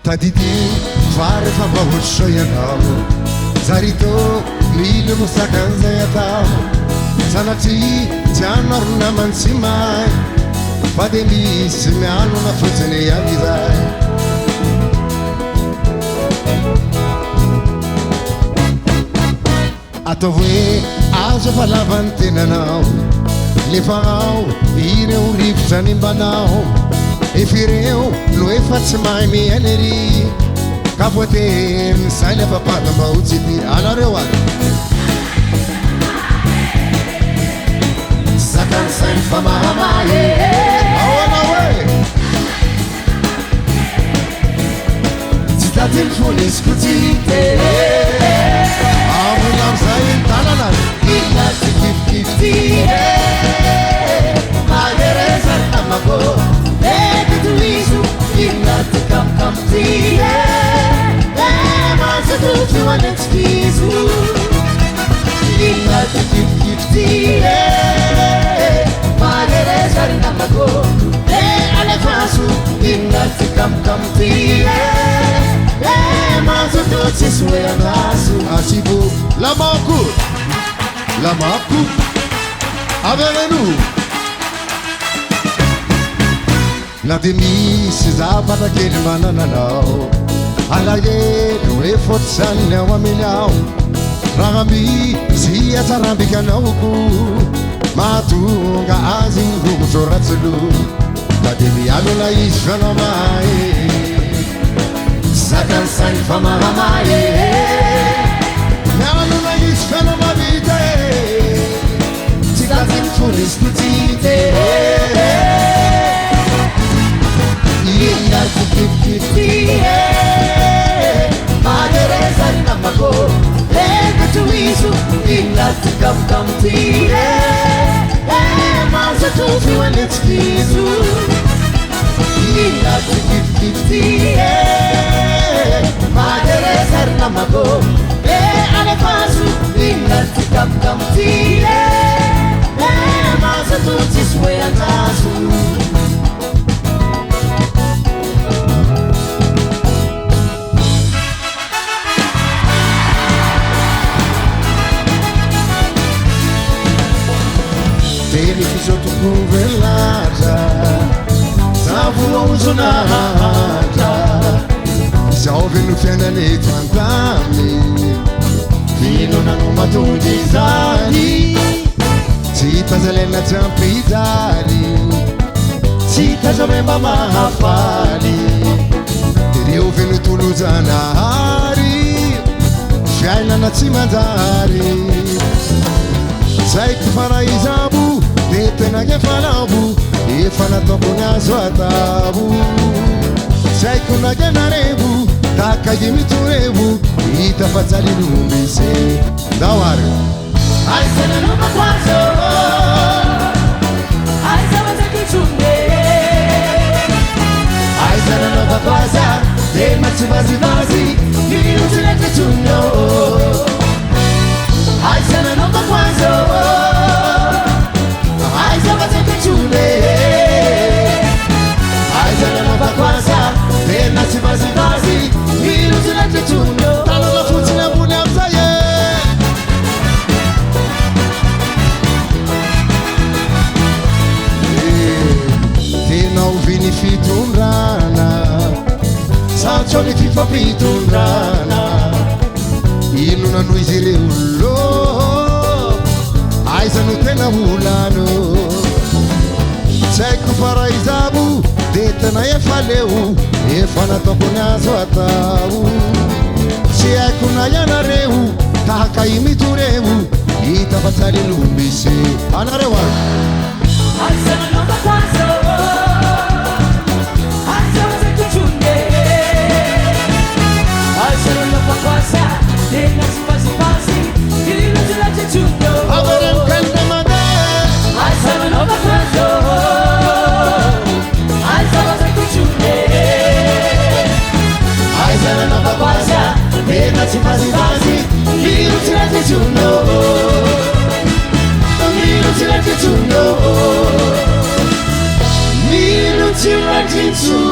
tadidi farefa mbahotrso ianao zarito mily mosakan'izay atao sanatria tsy anarona mantsy may fa de misy mianona fotsiny am'izay atao hoe azo fa lavany tenanao lefa ao ireo rivotra nimbanao efireo no efa tsy mahay mianery ka voatery zay lefa patamba otsy ty anareo any sakany sainy fa mahamay ao anao e tsy tately fony izy kotsite amona am'zay tanana ina ty kifikifty magerezany tamako tuisu inna te kam tie ma se tu anex fisu inna te kif tie ma gereza na mago ale fasu inna te kam tie ma se tu sue anasu asibu la maku avevenu na de misy zavatra kely manananao alahelo efotsany ao aminy ao raha misy atsarambikanao-ko mahatonga azy ngogotro ratsilo na de mialona izy fanao may sakany sainy fa mahamay mialona izy fanao mavita tsy tatiny fony izy kotsite inna ti kifty magerezany namako ega tuisu inna ti kamkamty maza tufi wanetskisu inna ti kifty magerezany namako ale fasu inna ti kamkamty maza tuti sueanasu Velada, savuoso nada, salve no fenale cantami, fino na numa tudizali, cita zelena zampidali, cita zamemba mahafali, teriu venu tuluzanari, fiaina na cimandari, sai que faraizabu. Tena che falabu e fanatoko nazo atabu sai kuna genarebu taka yimiturebu itafadzali lumbise dawari ai sana no makwazo ai sana zakichunde ai sana no bakwaza de machivazi vazi yiruzile kichuno ai sana no makwazo Aizana no bakwaza, tena si vazi iluzile kichuno tala la futi na bune amzaye tena uvini fitundrana sanchoni fifa fitundrana iluna nuizire ullo aizanu tena hulano Seco faraizabu detana efaleu efanatoko nazo atau se kuna yanareu taka imitureu itafatsali lumbise anarewa Aizana no bakwazo Aizana zakichunde Aizana no bakwaza Dena sivazi iluzile kichuno Averem kende mane Aizana no bakwazo Aizana zakichunde Minuti la tintu